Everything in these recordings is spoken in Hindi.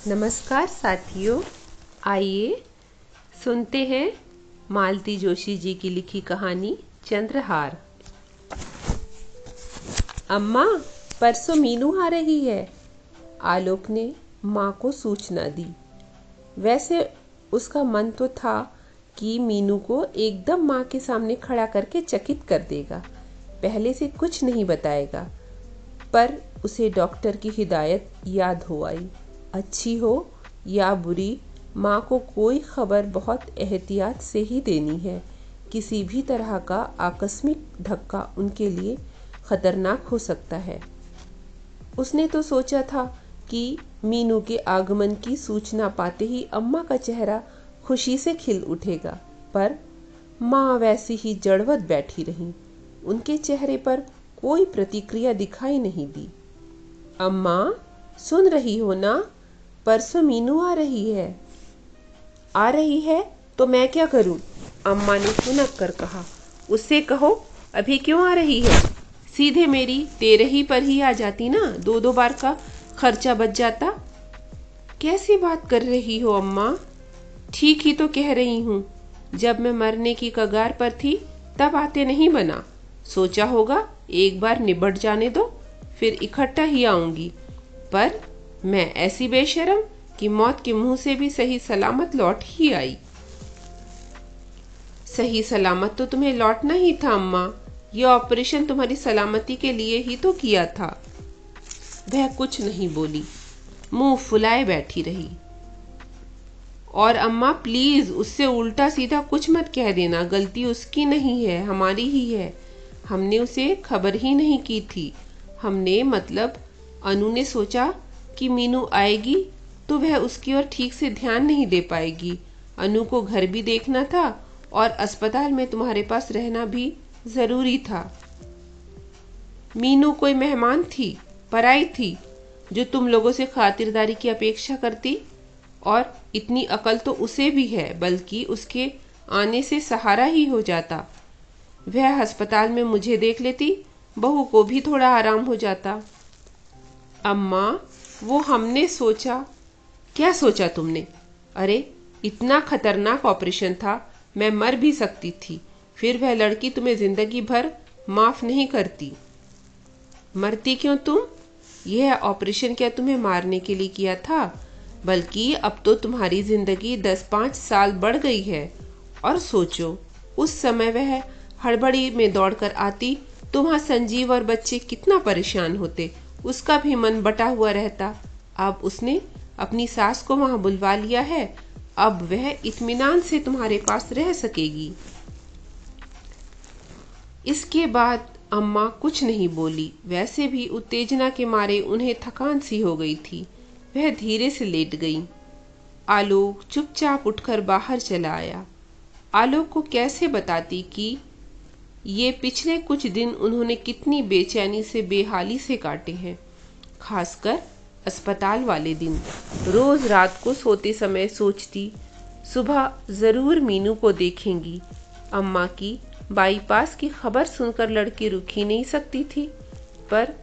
नमस्कार साथियों, आइए सुनते हैं मालती जोशी जी की लिखी कहानी चंद्रहार। अम्मा, परसों मीनू आ रही है, आलोक ने माँ को सूचना दी। वैसे उसका मन तो था कि मीनू को एकदम माँ के सामने खड़ा करके चकित कर देगा, पहले से कुछ नहीं बताएगा, पर उसे डॉक्टर की हिदायत याद हो आई। अच्छी हो या बुरी, माँ को कोई खबर बहुत एहतियात से ही देनी है। किसी भी तरह का आकस्मिक धक्का उनके लिए खतरनाक हो सकता है। उसने तो सोचा था कि मीनू के आगमन की सूचना पाते ही अम्मा का चेहरा खुशी से खिल उठेगा, पर माँ वैसी ही जड़वत बैठी रही। उनके चेहरे पर कोई प्रतिक्रिया दिखाई नहीं दी। अम्मा, सुन रही हो ना? परसों मीनू आ रही है। आ रही है तो मैं क्या करूं? अम्मा ने सुनक कर कहा। उससे कहो अभी क्यों आ रही है, सीधे मेरी तेरही पर ही आ जाती ना, दो बार का खर्चा बच जाता। कैसी बात कर रही हो अम्मा? ठीक ही तो कह रही हूँ। जब मैं मरने की कगार पर थी तब आते नहीं बना। सोचा होगा एक बार निबट जाने दो, फिर इकट्ठा ही आऊंगी। पर मैं ऐसी बेशरम कि मौत के मुंह से भी सही सलामत लौट ही आई। सही सलामत तो तुम्हें लौटना ही था अम्मा। यह ऑपरेशन तुम्हारी सलामती के लिए ही तो किया था। वह कुछ नहीं बोली, मुंह फुलाए बैठी रही। और अम्मा प्लीज उससे उल्टा सीधा कुछ मत कह देना। गलती उसकी नहीं है, हमारी ही है। हमने उसे खबर ही नहीं की थी। हमने मतलब अनु ने सोचा कि मीनू आएगी तो वह उसकी ओर ठीक से ध्यान नहीं दे पाएगी। अनु को घर भी देखना था और अस्पताल में तुम्हारे पास रहना भी जरूरी था। मीनू कोई मेहमान थी, पराई थी, जो तुम लोगों से खातिरदारी की अपेक्षा करती? और इतनी अकल तो उसे भी है, बल्कि उसके आने से सहारा ही हो जाता। वह अस्पताल में मुझे देख लेती, बहू को भी थोड़ा आराम हो जाता। अम्मा, वो हमने सोचा। क्या सोचा तुमने? अरे इतना खतरनाक ऑपरेशन था, मैं मर भी सकती थी, फिर वह लड़की तुम्हें जिंदगी भर माफ नहीं करती। मरती क्यों तुम? यह ऑपरेशन क्या तुम्हें मारने के लिए किया था? बल्कि अब तो तुम्हारी जिंदगी 10-5 साल बढ़ गई है। और सोचो, उस समय वह हड़बड़ी में दौड़कर आती तो वहां संजीव और बच्चे कितना परेशान होते। उसका भी मन बटा हुआ रहता। अब उसने अपनी सास को वहां बुलवा लिया है, अब वह इत्मीनान से तुम्हारे पास रह सकेगी। इसके बाद अम्मा कुछ नहीं बोली। वैसे भी उत्तेजना के मारे उन्हें थकान सी हो गई थी। वह धीरे से लेट गई। आलोक चुपचाप उठकर बाहर चला आया। आलोक को कैसे बताती कि ये पिछले कुछ दिन उन्होंने कितनी बेचैनी से बेहाली से काटे हैं। खासकर अस्पताल वाले दिन। रोज रात को सोते समय सोचती, सुबह जरूर मीनू को देखेंगी। अम्मा की बाईपास की खबर सुनकर लड़की रुक ही नहीं सकती थी। पर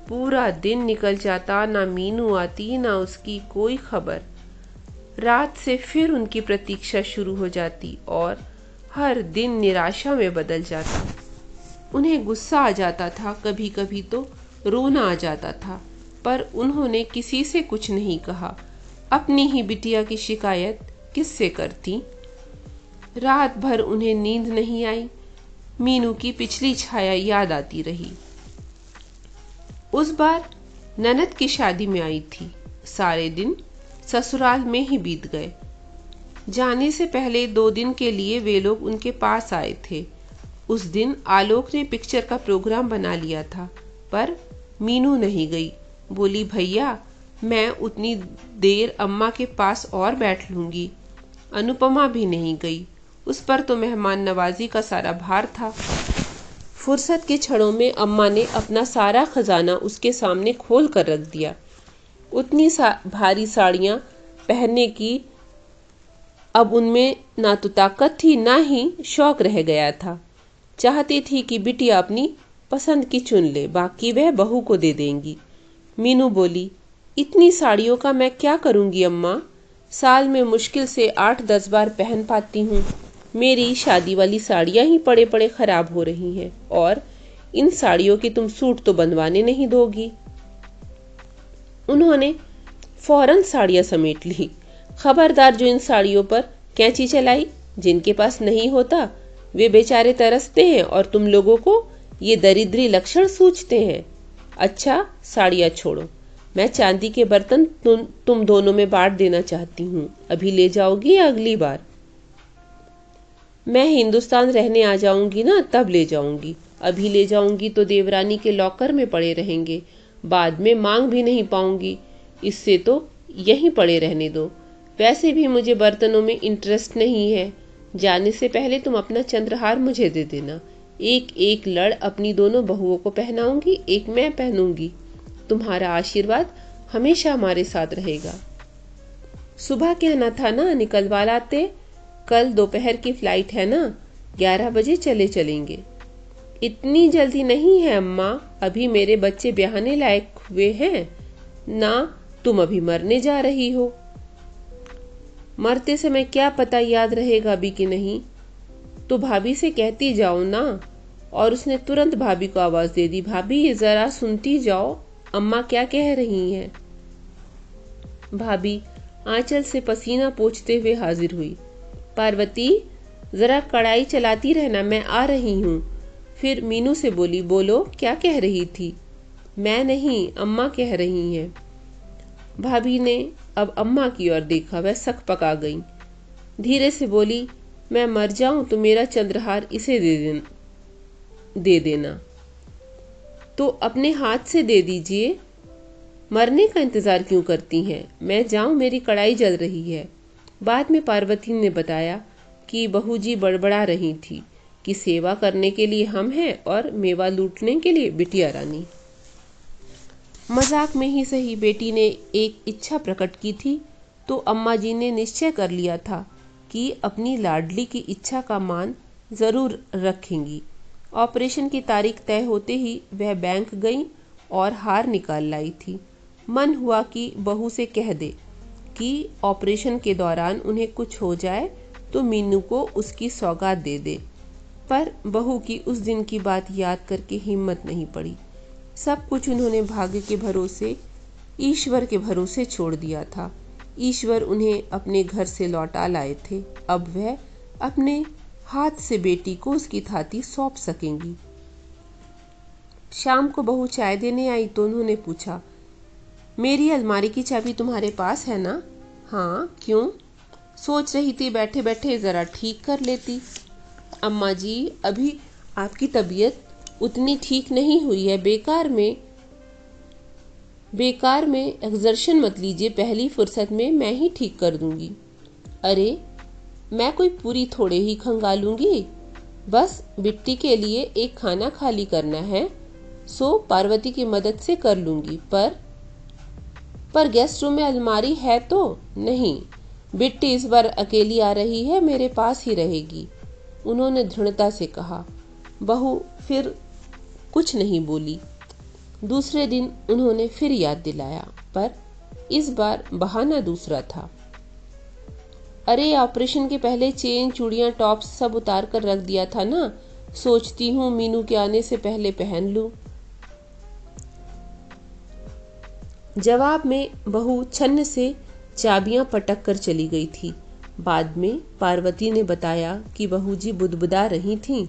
पूरा दिन निकल जाता, ना मीनू आती ना उसकी कोई खबर। रात से फिर उनकी प्रतीक्षा शुरू हो जाती और हर दिन निराशा में बदल जाता। उन्हें गुस्सा आ जाता था, कभी कभी तो रोना आ जाता था, पर उन्होंने किसी से कुछ नहीं कहा। अपनी ही बिटिया की शिकायत किससे करती? रात भर उन्हें नींद नहीं आई। मीनू की पिछली छाया याद आती रही। उस बार ननद की शादी में आई थी। सारे दिन ससुराल में ही बीत गए। जाने से पहले 2 दिन के लिए वे लोग उनके पास आए थे। उस दिन आलोक ने पिक्चर का प्रोग्राम बना लिया था, पर मीनू नहीं गई। बोली, भैया मैं उतनी देर अम्मा के पास और बैठ लूंगी। अनुपमा भी नहीं गई। उस पर तो मेहमान नवाजी का सारा भार था। फुर्सत के क्षणों में अम्मा ने अपना सारा खजाना उसके सामने खोल कर रख दिया। उतनी भारी साड़ियां पहनने की अब उनमें ना तो ताकत थी, ना ही शौक रह गया था। चाहती थी कि बिटिया अपनी पसंद की चुन ले, बाकी वह बहू को दे देंगी। मीनू बोली, इतनी साड़ियों का मैं क्या करूँगी अम्मा? साल में मुश्किल से 8-10 बार पहन पाती हूँ। मेरी शादी वाली साड़ियाँ ही पड़े पड़े खराब हो रही हैं और इन साड़ियों के तुम सूट तो बनवाने नहीं दोगी। उन्होंने फौरन साड़ियाँ समेट ली। खबरदार जो इन साड़ियों पर कैंची चलाई। जिनके पास नहीं होता वे बेचारे तरसते हैं और तुम लोगों को ये दरिद्री लक्षण सूझते हैं। अच्छा, साड़ियाँ छोड़ो, मैं चांदी के बर्तन तुम दोनों में बांट देना चाहती हूँ। अभी ले जाओगी या अगली बार? मैं हिंदुस्तान रहने आ जाऊंगी ना, तब ले जाऊंगी। अभी ले जाऊंगी तो देवरानी के लॉकर में पड़े रहेंगे, बाद में मांग भी नहीं पाऊंगी। इससे तो यहीं पड़े रहने दो। वैसे भी मुझे बर्तनों में इंटरेस्ट नहीं है। जाने से पहले तुम अपना चंद्रहार मुझे दे देना। एक एक लड़ अपनी दोनों बहुओं को पहनाऊंगी, एक मैं पहनूंगी। तुम्हारा आशीर्वाद हमेशा हमारे साथ रहेगा। सुबह कहना था ना निकलवा लाते। कल दोपहर की फ्लाइट है ना, 11 बजे चलेंगे। इतनी जल्दी नहीं है अम्मा, अभी मेरे बच्चे ब्याहने लायक हुए हैं ना। तुम अभी मरने जा रही हो। मरते समय क्या पता याद रहेगा अभी कि नहीं। तो भाभी से कहती जाओ ना। और उसने तुरंत भाभी को आवाज दे दी, भाभी ये जरा सुनती जाओ, अम्मा क्या कह रही हैं। भाभी आंचल से पसीना पोंछते हुए हाजिर हुई। पार्वती, जरा कढ़ाई चलाती रहना, मैं आ रही हूँ। फिर मीनू से बोली, बोलो क्या कह रही थी? मैं नहीं, अम्मा कह रही हैं। भाभी ने अब अम्मा की ओर देखा, वह सक पका गई। धीरे से बोली, मैं मर जाऊं तो मेरा चंद्रहार इसे दे देना। तो अपने हाथ से दे दीजिए। मरने का इंतजार क्यों करती हैं? मैं जाऊं, मेरी कढ़ाई जल रही है। बाद में पार्वती ने बताया कि बहू जी बड़बड़ा रही थी कि सेवा करने के लिए हम हैं और मेवा लूटने के लिए बिटिया रानी। मजाक में ही सही बेटी ने एक इच्छा प्रकट की थी तो अम्मा जी ने निश्चय कर लिया था कि अपनी लाडली की इच्छा का मान जरूर रखेंगी। ऑपरेशन की तारीख तय होते ही वह बैंक गई और हार निकाल लाई थी। मन हुआ कि बहू से कह दे कि ऑपरेशन के दौरान उन्हें कुछ हो जाए तो मीनू को उसकी सौगात दे दे, पर बहू की उस दिन की बात याद करके हिम्मत नहीं पड़ी। सब कुछ उन्होंने भाग्य के भरोसे, ईश्वर के भरोसे छोड़ दिया था। ईश्वर उन्हें अपने घर से लौटा लाए थे। अब वह अपने हाथ से बेटी को उसकी थाती सौंप सकेंगी। शाम को बहू चाय देने आई तो उन्होंने पूछा, मेरी अलमारी की चाबी तुम्हारे पास है ना? हाँ, क्यों? सोच रही थी बैठे बैठे जरा ठीक कर लेती। अम्मा जी, अभी आपकी तबीयत उतनी ठीक नहीं हुई है। बेकार में एक्सर्शन मत लीजिए, पहली फुर्सत में मैं ही ठीक कर दूंगी। अरे, मैं कोई पूरी थोड़े ही खंगालूंगी। बस बिट्टी के लिए एक खाना खाली करना है, सो पार्वती की मदद से कर लूंगी। पर गेस्ट रूम में अलमारी है तो? नहीं, बिट्टी इस बार अकेली आ रही है, मेरे पास ही रहेगी, उन्होंने दृढ़ता से कहा। बहू फिर कुछ नहीं बोली। दूसरे दिन उन्होंने फिर याद दिलाया, पर इस बार बहाना दूसरा था। अरे, ऑपरेशन के पहले चेन, चूड़ियां, टॉप्स सब उतार कर रख दिया था ना, सोचती हूँ मीनू के आने से पहले पहन लूं। जवाब में बहू छन्न से चाबियां पटक कर चली गई थी। बाद में पार्वती ने बताया कि बहू जी बुदबुदा रही थीं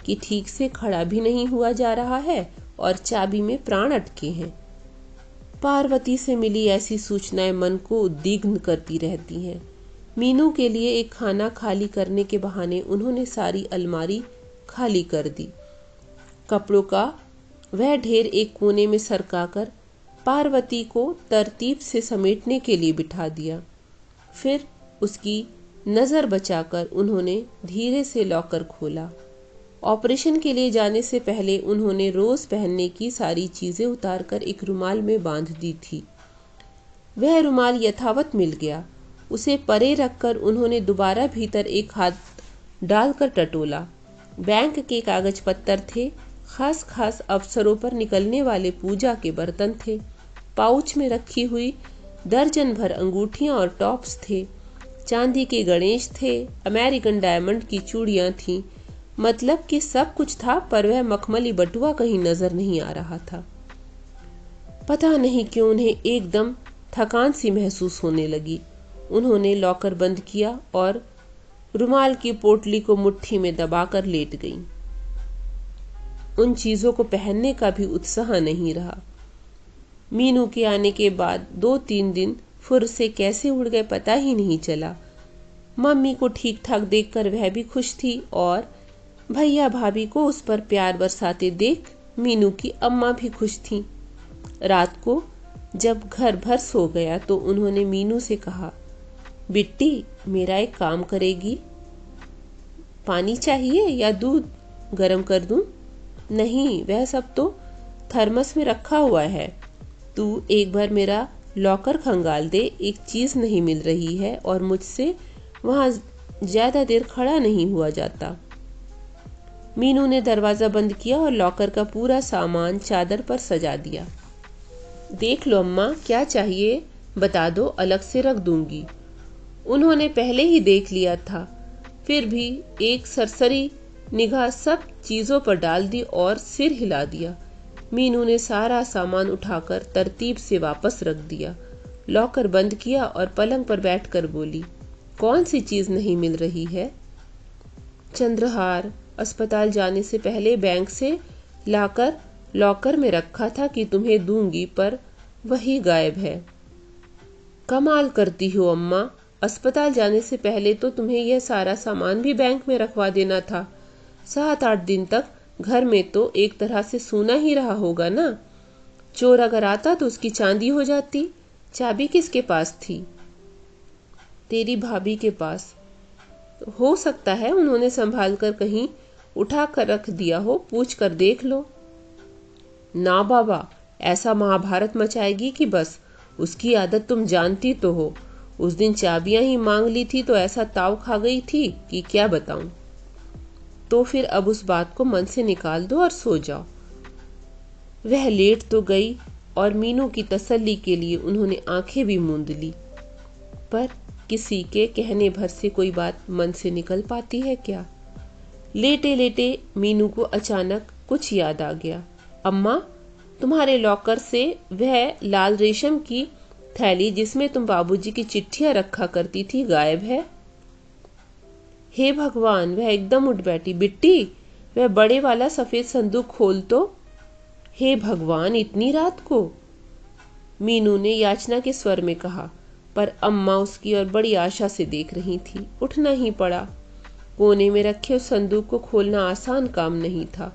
कि ठीक से खड़ा भी नहीं हुआ जा रहा है और चाबी में प्राण अटके हैं। पार्वती से मिली ऐसी सूचनाएं मन को उद्विग्न करती रहती हैं। मीनू के लिए एक खाना खाली करने के बहाने उन्होंने सारी अलमारी खाली कर दी। कपड़ों का वह ढेर एक कोने में सरकाकर पार्वती को तरतीब से समेटने के लिए बिठा दिया। फिर उसकी नज़र बचाकर उन्होंने धीरे से लॉकर खोला। ऑपरेशन के लिए जाने से पहले उन्होंने रोज पहनने की सारी चीजें उतारकर एक रुमाल में बांध दी थी। वह रुमाल यथावत मिल गया। उसे परे रखकर उन्होंने दोबारा भीतर एक हाथ डालकर टटोला। बैंक के कागज पत्तर थे, खास खास अवसरों पर निकलने वाले पूजा के बर्तन थे। पाउच में रखी हुई दर्जन भर अंगूठियां और टॉप्स थे। चांदी के गणेश थे, अमेरिकन डायमंड की चूड़ियां थीं। मतलब कि सब कुछ था, पर वह मखमली बटुआ कहीं नजर नहीं आ रहा था। पता नहीं क्यों उन्हें एकदम थकान सी महसूस होने लगी। उन्होंने लॉकर बंद किया और रुमाल की पोटली को मुट्ठी में दबाकर लेट गईं। उन चीजों को पहनने का भी उत्साह नहीं रहा। मीनू के आने के बाद 2-3 दिन फुर से कैसे उड़ गए पता ही नहीं चला। मम्मी को ठीक ठाक देखकर वह भी खुश थी और भैया भाभी को उस पर प्यार बरसाते देख मीनू की अम्मा भी खुश थीं। रात को जब घर भर सो गया तो उन्होंने मीनू से कहा, बिट्टी मेरा एक काम करेगी? पानी चाहिए या दूध गरम कर दूं? नहीं, वह सब तो थर्मस में रखा हुआ है। तू एक बार मेरा लॉकर खंगाल दे, एक चीज नहीं मिल रही है और मुझसे वहां ज्यादा देर खड़ा नहीं हुआ जाता। मीनू ने दरवाजा बंद किया और लॉकर का पूरा सामान चादर पर सजा दिया। देख लो अम्मा, क्या चाहिए बता दो, अलग से रख दूंगी। उन्होंने पहले ही देख लिया था, फिर भी एक सरसरी निगाह सब चीजों पर डाल दी और सिर हिला दिया। मीनू ने सारा सामान उठाकर तरतीब से वापस रख दिया, लॉकर बंद किया और पलंग पर बैठकर बोली, कौन सी चीज नहीं मिल रही है? चंद्रहार अस्पताल जाने से पहले बैंक से लाकर लॉकर में रखा था कि तुम्हें दूंगी, पर वही गायब है। कमाल करती हो अम्मा, अस्पताल जाने से पहले तो तुम्हें यह सारा सामान भी बैंक में रखवा देना था। 7-8 दिन तक घर में तो एक तरह से सूना ही रहा होगा ना। चोर अगर आता तो उसकी चांदी हो जाती। चाबी किसके पास थी? तेरी भाभी के पास। हो सकता है उन्होंने संभाल कर कहीं उठा कर रख दिया हो, पूछ कर देख लो। ना बाबा, ऐसा महाभारत मचाएगी कि बस। उसकी आदत तुम जानती तो हो। उस दिन चाबियां ही मांग ली थी तो ऐसा ताव खा गई थी कि क्या बताऊं। तो फिर अब उस बात को मन से निकाल दो और सो जाओ। वह लेट तो गई और मीनू की तसल्ली के लिए उन्होंने आंखें भी मूंद ली, पर किसी के कहने भर से कोई बात मन से निकल पाती है क्या? लेटे लेटे मीनू को अचानक कुछ याद आ गया। अम्मा, तुम्हारे लॉकर से वह लाल रेशम की थैली जिसमें तुम बाबूजी की चिट्ठियां रखा करती थी गायब है। हे भगवान, वह एकदम उठ बैठी। बिट्टी, वह बड़े वाला सफेद संदूक खोल तो। हे भगवान, इतनी रात को? मीनू ने याचना के स्वर में कहा, पर अम्मा उसकी ओर बड़ी आशा से देख रही थी। उठना ही पड़ा। कोने में रखे उस संदूक को खोलना आसान काम नहीं था।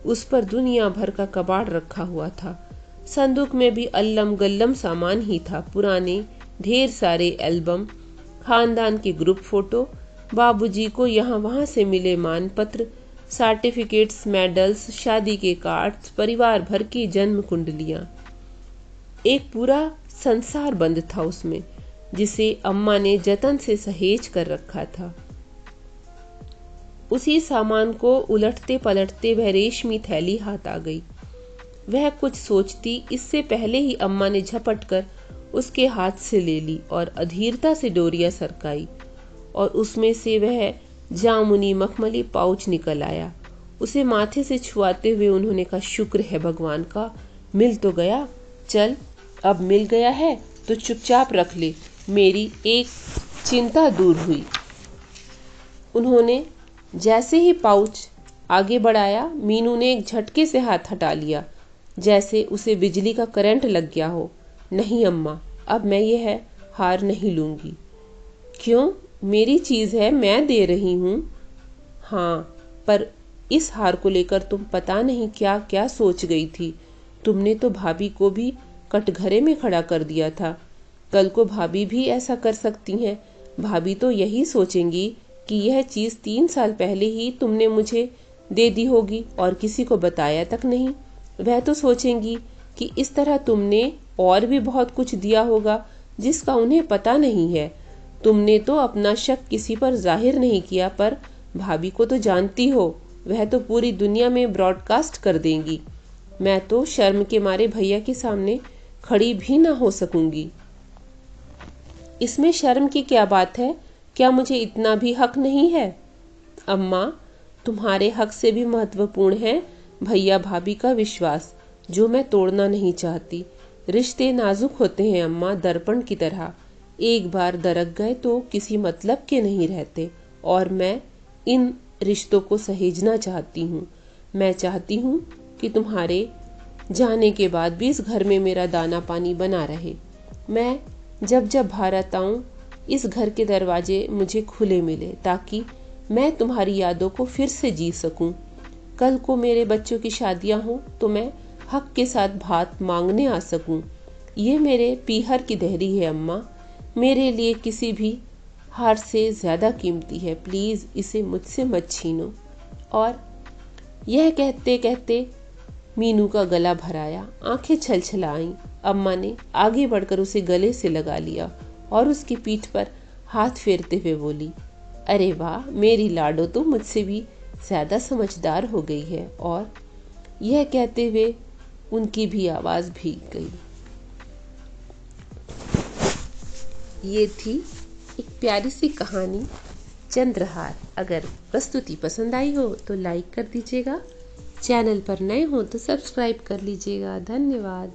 उस पर दुनिया भर का कबाड़ रखा हुआ था। संदूक में भी अल्लम गल्लम सामान ही था। पुराने ढेर सारे एल्बम, खानदान के ग्रुप फोटो, बाबूजी को यहाँ वहाँ से मिले मानपत्र, सर्टिफिकेट्स, मेडल्स, शादी के कार्ड्स, परिवार भर की जन्म कुंडलियां। एक पूरा संसार बंद था उसमें, जिसे अम्मा ने जतन से सहेज कर रखा था। उसी सामान को उलटते पलटते वह रेशमी थैली हाथ आ गई। वह कुछ सोचती इससे पहले ही अम्मा ने झपट कर उसके हाथ से ले ली और अधीरता से डोरियां सरकाई और उसमें से वह जामुनी मखमली पाउच निकल आया। उसे माथे से छुआते हुए उन्होंने कहा, शुक्र है भगवान का, मिल तो गया। चल, अब मिल गया है तो चुपचाप रख ले, मेरी एक चिंता दूर हुई। उन्होंने जैसे ही पाउच आगे बढ़ाया, मीनू ने एक झटके से हाथ हटा लिया, जैसे उसे बिजली का करंट लग गया हो। नहीं अम्मा, अब मैं यह हार नहीं लूंगी। क्यों? मेरी चीज है, मैं दे रही हूं। हाँ, पर इस हार को लेकर तुम पता नहीं क्या क्या सोच गई थी। तुमने तो भाभी को भी कटघरे में खड़ा कर दिया था। कल को भाभी भी ऐसा कर सकती हैं। भाभी तो यही सोचेंगी कि यह चीज 3 साल पहले ही तुमने मुझे दे दी होगी और किसी को बताया तक नहीं। वह तो सोचेंगी कि इस तरह तुमने और भी बहुत कुछ दिया होगा जिसका उन्हें पता नहीं है। तुमने तो अपना शक किसी पर जाहिर नहीं किया, पर भाभी को तो जानती हो, वह तो पूरी दुनिया में ब्रॉडकास्ट कर देंगी। मैं तो शर्म के मारे भैया के सामने खड़ी भी ना हो सकूंगी। इसमें शर्म की क्या बात है? क्या मुझे इतना भी हक नहीं है? अम्मा, तुम्हारे हक से भी महत्वपूर्ण है भैया भाभी का विश्वास, जो मैं तोड़ना नहीं चाहती। रिश्ते नाजुक होते हैं अम्मा, दर्पण की तरह। एक बार दरक गए तो किसी मतलब के नहीं रहते, और मैं इन रिश्तों को सहेजना चाहती हूँ। मैं चाहती हूँ कि तुम्हारे जाने के बाद भी इस घर में मेरा दाना पानी बना रहे। मैं जब जब भारत आऊं, इस घर के दरवाजे मुझे खुले मिले, ताकि मैं तुम्हारी यादों को फिर से जी सकूं। कल को मेरे बच्चों की शादियां हों तो मैं हक के साथ भात मांगने आ सकूं। ये मेरे पीहर की देहरी है अम्मा, मेरे लिए किसी भी हार से ज़्यादा कीमती है। प्लीज़ इसे मुझसे मत छीनो। और यह कहते कहते मीनू का गला भराया, आंखें छलछलाईं। अम्मा ने आगे बढ़कर उसे गले से लगा लिया और उसकी पीठ पर हाथ फेरते हुए बोली, अरे वाह, मेरी लाडो तो मुझसे भी ज्यादा समझदार हो गई है। और यह कहते हुए उनकी भी आवाज भीग गई। ये थी एक प्यारी सी कहानी, चंद्रहार। अगर प्रस्तुति पसंद आई हो तो लाइक कर दीजिएगा, चैनल पर नए हो तो सब्सक्राइब कर लीजिएगा। धन्यवाद।